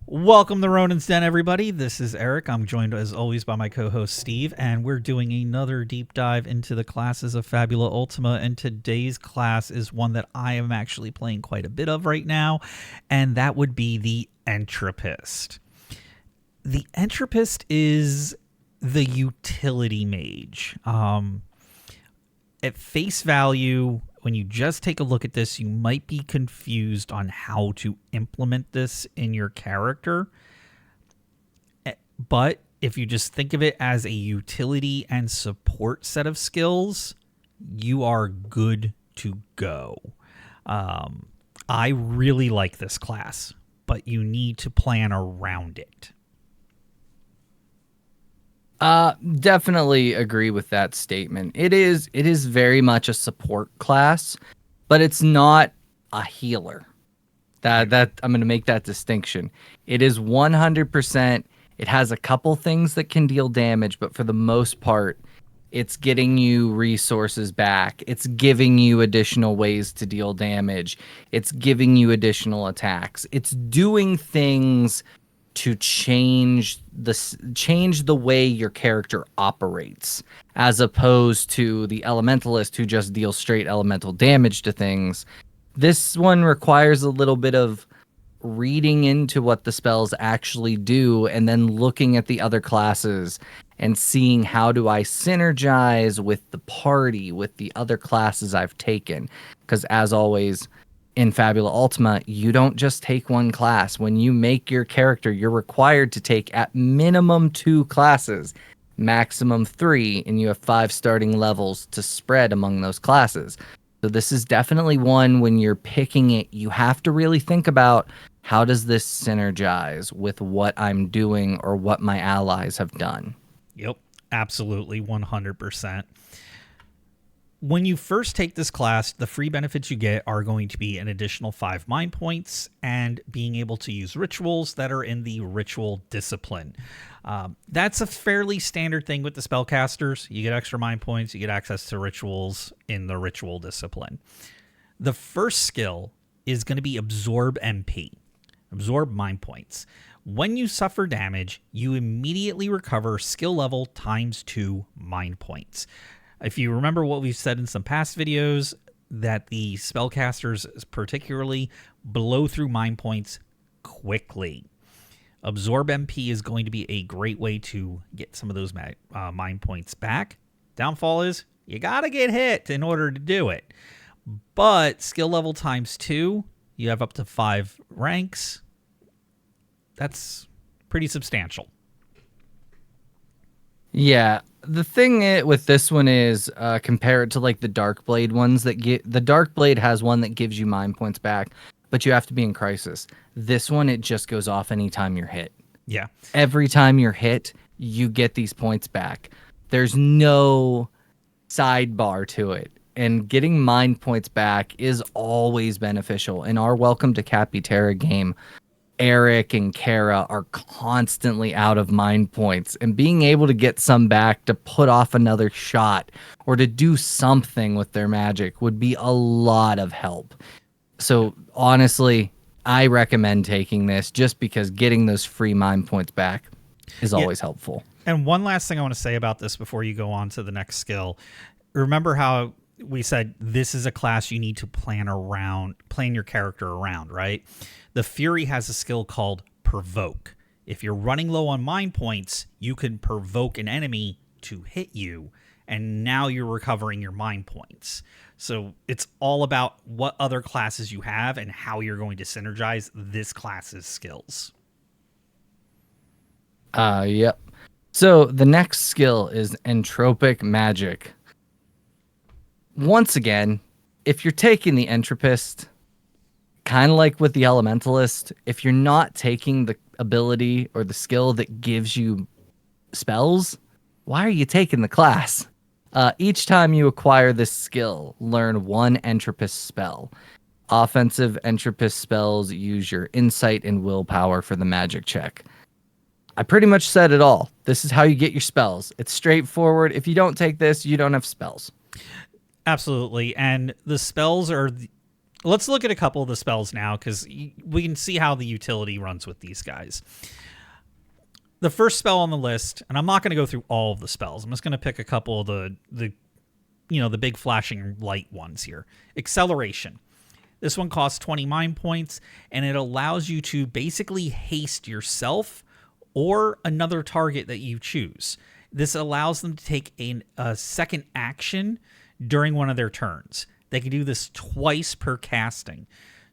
Welcome to Ronin's Den, everybody. This is Eric. I'm joined, as always, by my co-host, Steve, and we're doing another deep dive into the classes of Fabula Ultima, and today's class is one that I am actually playing quite a bit of right now, and that would be the Entropist. The Entropist is the utility mage. At face value, when you just take a look at this, you might be confused on how to implement this in your character. But if you just think of it as a utility and support set of skills, you are good to go. I really like this class, but you need to plan around it. Definitely agree with that statement. It is very much a support class, but it's not a healer. That I'm going to make that distinction. It is 100%. It has a couple things that can deal damage, but for the most part, it's getting you resources back. It's giving you additional ways to deal damage. It's giving you additional attacks. It's doing things to change the way your character operates, as opposed to the elementalist who just deals straight elemental damage to things. This one requires a little bit of reading into what the spells actually do, and then looking at the other classes and seeing how do I synergize with the party, with the other classes I've taken. Because as always, in Fabula Ultima, you don't just take one class. When you make your character, you're required to take at minimum 2 classes, maximum 3, and you have 5 starting levels to spread among those classes. So this is definitely one, when you're picking it, you have to really think about, how does this synergize with what I'm doing or what my allies have done? Yep, absolutely, 100%. When you first take this class, the free benefits you get are going to be an additional 5 mind points and being able to use rituals that are in the ritual discipline. That's a fairly standard thing with the spellcasters. You get extra mind points, you get access to rituals in the ritual discipline. The first skill is going to be Absorb MP, Absorb Mind Points. When you suffer damage, you immediately recover skill level times 2 mind points. If you remember what we've said in some past videos, that the spellcasters particularly blow through mind points quickly. Absorb MP is going to be a great way to get some of those mind points back. Downfall is you gotta get hit in order to do it. But skill level times 2, you have up to 5 ranks. That's pretty substantial. Yeah, the thing with this one is, compare it to like the Darkblade ones that get. The Darkblade has one that gives you mind points back, but you have to be in crisis. This one, it just goes off anytime you're hit. Yeah. Every time you're hit, you get these points back. There's no sidebar to it. And getting mind points back is always beneficial. In our Welcome to Capiterra game, Eric and Kara are constantly out of mind points, and being able to get some back to put off another shot or to do something with their magic would be a lot of help. So honestly, I recommend taking this just because getting those free mind points back is always helpful. And one last thing I want to say about this before you go on to the next skill. Remember how we said this is a class you need to plan your character around, right? The Fury has a skill called Provoke. If you're running low on mind points, you can provoke an enemy to hit you, and now you're recovering your mind points. So it's all about what other classes you have and how you're going to synergize this class's skills. Yep. So the next skill is Entropic Magic. Once again, if you're taking the Entropist, kind of like with the Elementalist, if you're not taking the ability or the skill that gives you spells, why are you taking the class? Each time you acquire this skill, learn 1 Entropist spell. Offensive Entropist spells use your insight and willpower for the magic check. I pretty much said it all. This is how you get your spells. It's straightforward. If you don't take this, you don't have spells. Absolutely. And the spells are let's look at a couple of the spells now because we can see how the utility runs with these guys. The first spell on the list, and I'm not going to go through all of the spells. I'm just going to pick a couple of the big flashing light ones here. Acceleration. This one costs 20 mind points, and it allows you to basically haste yourself or another target that you choose. This allows them to take a second action during one of their turns. They can do this twice per casting.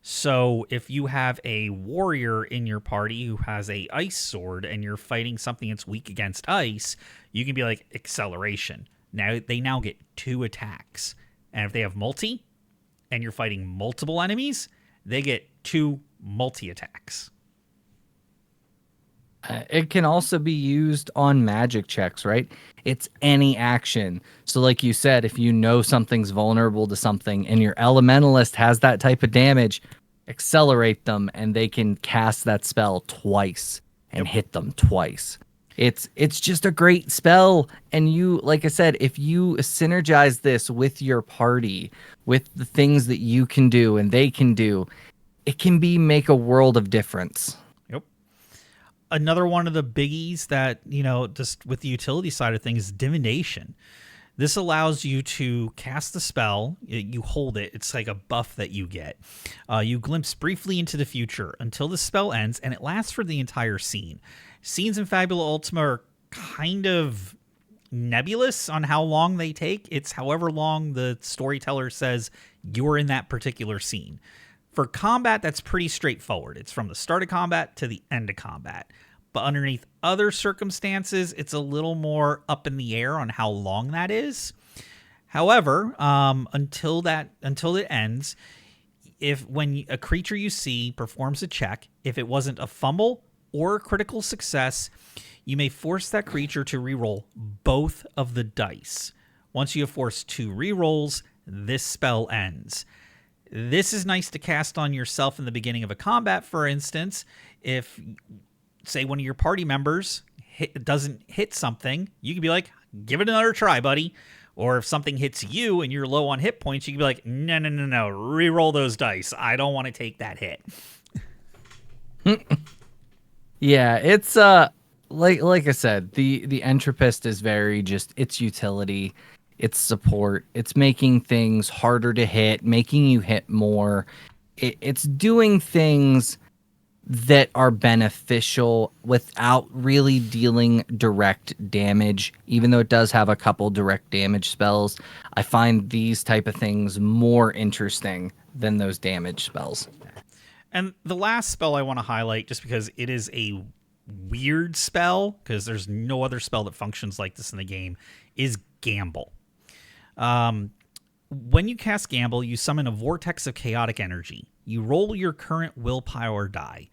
So if you have a warrior in your party who has a ice sword and you're fighting something that's weak against ice, you can be like acceleration. Now they get 2 attacks. And if they have multi and you're fighting multiple enemies, they get 2 multi attacks. It can also be used on magic checks, right? It's any action. So like you said, if you know something's vulnerable to something and your elementalist has that type of damage, accelerate them and they can cast that spell twice and hit them twice. It's just a great spell. And you, like I said, if you synergize this with your party, with the things that you can do and they can do, it can make a world of difference. Another one of the biggies that, just with the utility side of things, is divination. This allows you to cast the spell. You hold it. It's like a buff that you get. You glimpse briefly into the future until the spell ends, and it lasts for the entire scene. Scenes in Fabula Ultima are kind of nebulous on how long they take. It's however long the storyteller says you're in that particular scene. For combat, that's pretty straightforward. It's from the start of combat to the end of combat. But underneath other circumstances, it's a little more up in the air on how long that is. However, until it ends, when a creature you see performs a check, if it wasn't a fumble or a critical success, you may force that creature to reroll both of the dice. Once you have forced 2 rerolls, this spell ends. This is nice to cast on yourself in the beginning of a combat, for instance. If, say, one of your party members doesn't hit something, you can be like, give it another try, buddy. Or if something hits you and you're low on hit points, you can be like, no, reroll those dice. I don't want to take that hit. Yeah, it's like I said, the Entropist is very just its utility. It's support. It's making things harder to hit, making you hit more. It's doing things that are beneficial without really dealing direct damage. Even though it does have a couple direct damage spells, I find these type of things more interesting than those damage spells. And the last spell I want to highlight, just because it is a weird spell, because there's no other spell that functions like this in the game, is Gamble. When you cast Gamble, you summon a vortex of chaotic energy. You roll your current willpower die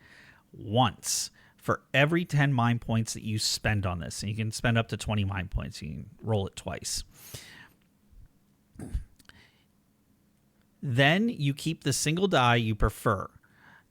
once for every 10 mind points that you spend on this. And you can spend up to 20 mind points. You can roll it twice. Then you keep the single die you prefer.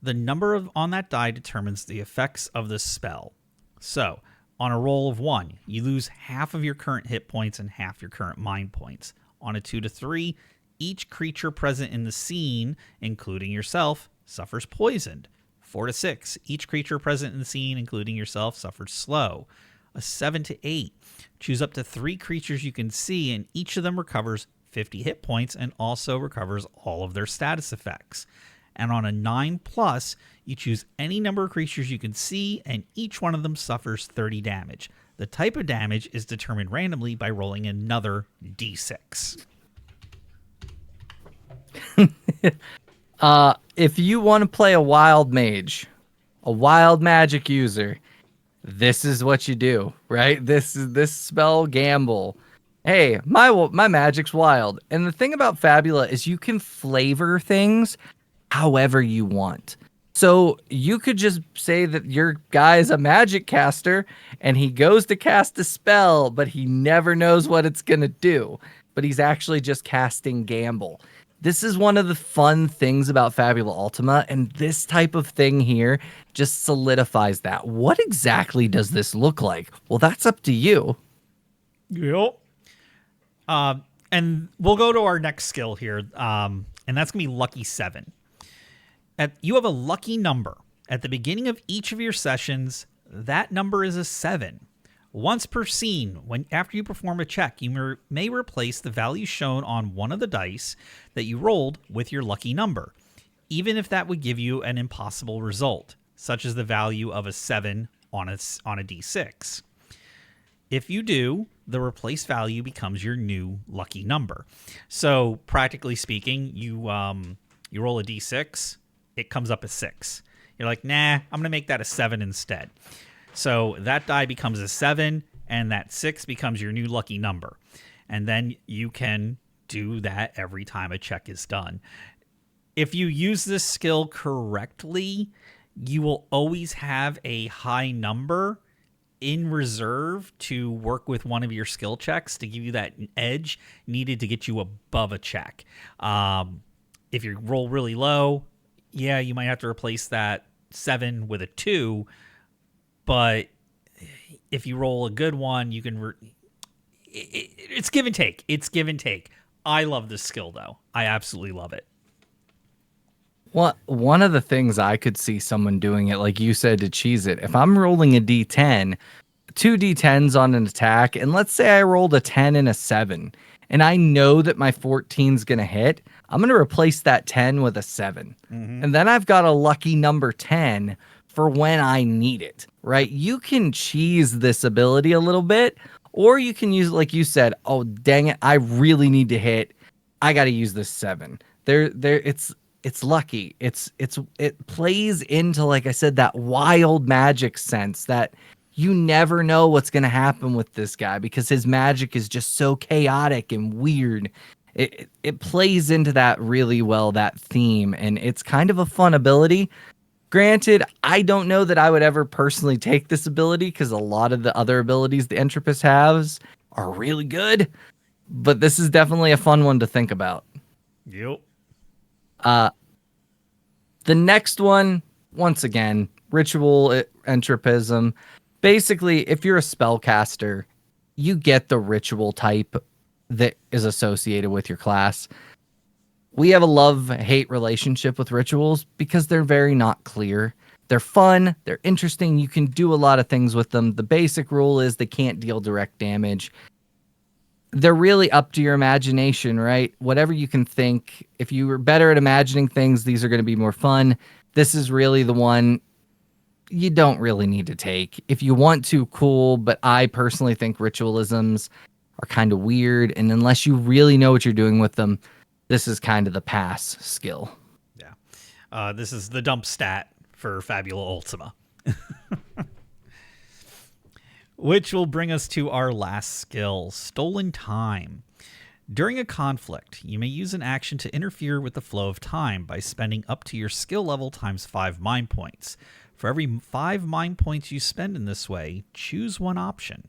The number on that die determines the effects of the spell. So, on a roll of 1, you lose half of your current hit points and half your current mind points. On a 2 to 3, each creature present in the scene, including yourself, suffers poisoned. 4 to 6, each creature present in the scene, including yourself, suffers slow. A 7 to 8, choose up to 3 creatures you can see, and each of them recovers 50 hit points and also recovers all of their status effects. And on a 9 plus, you choose any number of creatures you can see, and each one of them suffers 30 damage. The type of damage is determined randomly by rolling another d6. If you want to play a wild mage, a wild magic user, this is what you do, right? This spell Gamble. Hey, my magic's wild. And the thing about Fabula is you can flavor things however you want. So you could just say that your guy's a magic caster and he goes to cast a spell, but he never knows what it's going to do. But he's actually just casting Gamble. This is one of the fun things about Fabula Ultima, and this type of thing here just solidifies that. What exactly does this look like? Well, that's up to you. Yep. And we'll go to our next skill here. And and that's going to be lucky 7. You have a lucky number. At the beginning of each of your sessions, that number is a 7. Once per scene, after you perform a check, you may replace the value shown on one of the dice that you rolled with your lucky number, even if that would give you an impossible result, such as the value of a 7 on a d6. If you do, the replaced value becomes your new lucky number. So, practically speaking, you roll a d6, it comes up as 6. You're like, nah, I'm going to make that a 7 instead. So that die becomes a 7, and that 6 becomes your new lucky number. And then you can do that every time a check is done. If you use this skill correctly, you will always have a high number in reserve to work with one of your skill checks to give you that edge needed to get you above a check. If you roll really low, yeah, you might have to replace that 7 with a 2. But if you roll a good one, you can... it's give and take. It's give and take. I love this skill, though. I absolutely love it. Well, one of the things I could see someone doing it, like you said, to cheese it, if I'm rolling a d10, 2 d10s on an attack, and let's say I rolled a 10 and a 7, and I know that my 14's going to hit, I'm going to replace that 10 with a 7. Mm-hmm. And then I've got a lucky number 10 for when I need it, right? You can cheese this ability a little bit, or you can use it like you said, oh, dang it, I really need to hit. I got to use this 7. It's lucky. It plays into, like I said, that wild magic sense that you never know what's going to happen with this guy because his magic is just so chaotic and weird. It plays into that really well, that theme, and it's kind of a fun ability. Granted, I don't know that I would ever personally take this ability because a lot of the other abilities the Entropist has are really good, but this is definitely a fun one to think about. Yep. The next one, once again, ritual entropism. Basically, if you're a spellcaster, you get the ritual type that is associated with your class. We have a love-hate relationship with rituals because they're very not clear. They're fun, they're interesting, you can do a lot of things with them. The basic rule is they can't deal direct damage. They're really up to your imagination, right? Whatever you can think. If you were better at imagining things, these are going to be more fun. This is really the one you don't really need to take. If you want to, cool, but I personally think ritualisms are kind of weird, and unless you really know what you're doing with them, this is kind of the pass skill. Yeah. This is the dump stat for Fabula Ultima. Which will bring us to our last skill, Stolen Time. During a conflict, you may use an action to interfere with the flow of time by spending up to your skill level times 5 mind points. For every 5 mind points you spend in this way, choose one option.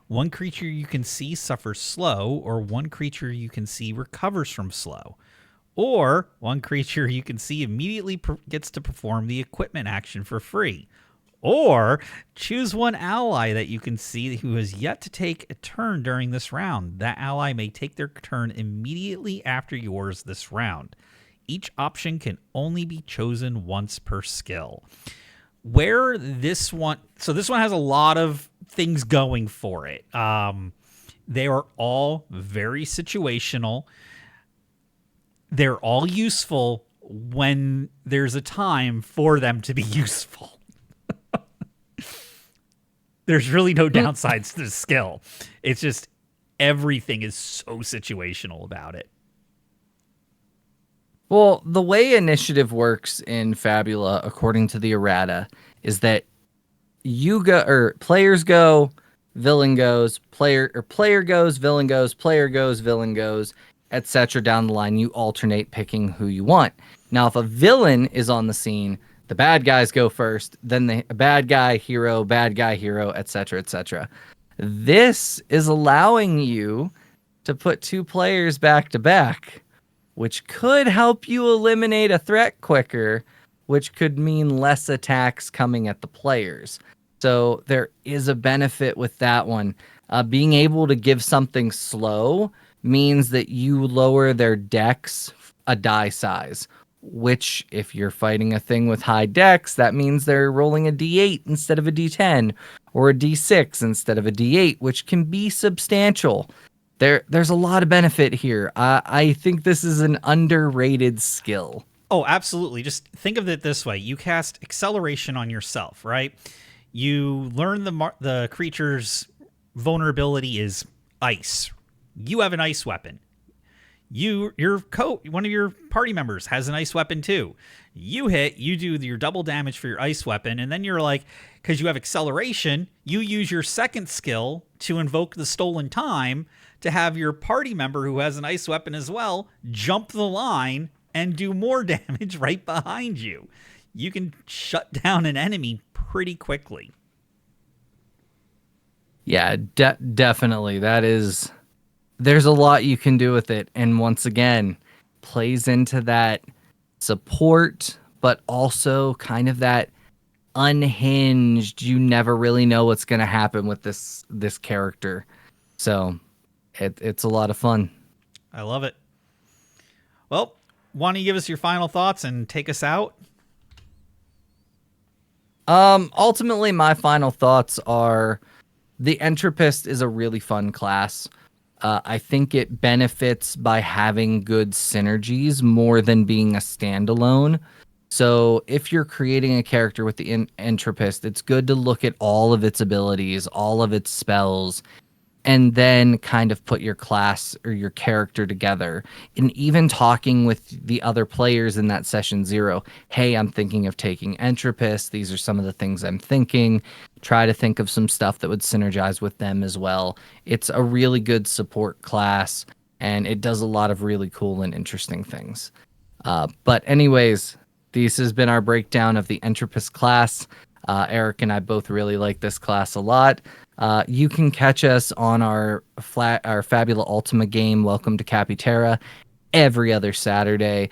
One creature you can see suffers slow, or one creature you can see recovers from slow. Or one creature you can see immediately gets to perform the equipment action for free. Or choose one ally that you can see who has yet to take a turn during this round. That ally may take their turn immediately after yours this round. Each option can only be chosen once per skill. So this one has a lot of things going for it. They are all very situational. They're all useful when there's a time for them to be useful. There's really no downsides to the skill. It's just everything is so situational about it. Well, the way initiative works in Fabula, according to the errata, is that players go, villain goes, player goes, villain goes, player goes, villain goes, etc. down the line. You alternate picking who you want. Now, if a villain is on the scene, the bad guys go first, then the bad guy, hero, etc., etc. This is allowing you to put 2 players back to back, which could help you eliminate a threat quicker, which could mean less attacks coming at the players. So there is a benefit with that one. Being able to give something slow means that you lower their dex a die size, which if you're fighting a thing with high dex, that means they're rolling a d8 instead of a d10 or a d6 instead of a d8, which can be substantial. There's a lot of benefit here. I think this is an underrated skill. Oh, absolutely. Just think of it this way. You cast acceleration on yourself, right? You learn the creature's vulnerability is ice. You have an ice weapon. One of your party members has an ice weapon too. You hit, you do your double damage for your ice weapon, and then you're like, because you have acceleration, you use your second skill to invoke the stolen time to have your party member who has an ice weapon as well jump the line and do more damage right behind you. You can shut down an enemy pretty quickly. Yeah, definitely. There's a lot you can do with it. And once again, plays into that support, but also kind of that unhinged, you never really know what's going to happen with this character. So it's a lot of fun. I love it. Well, why don't you give us your final thoughts and take us out? Ultimately, my final thoughts are the Entropist is a really fun class. I think it benefits by having good synergies more than being a standalone. So if you're creating a character with the Entropist, it's good to look at all of its abilities, all of its spells, and then kind of put your class or your character together. And even talking with the other players in that session 0, hey, I'm thinking of taking Entropist. These are some of the things I'm thinking. Try to think of some stuff that would synergize with them as well. It's a really good support class, and it does a lot of really cool and interesting things. But anyways, this has been our breakdown of the Entropist class. Eric and I both really like this class a lot. You can catch us on our Fabula Ultima game, Welcome to Capiterra, every other Saturday.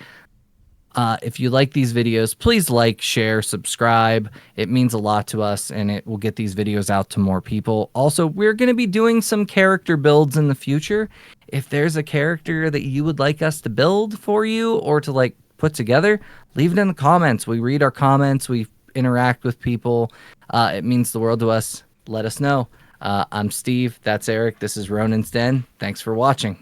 If you like these videos, please like, share, subscribe. It means a lot to us, and it will get these videos out to more people. Also, we're going to be doing some character builds in the future. If there's a character that you would like us to build for you or to put together, leave it in the comments. We read our comments. We interact with people. It means the world to us. Let us know. I'm Steve. That's Eric. This is Ronin's Den. Thanks for watching.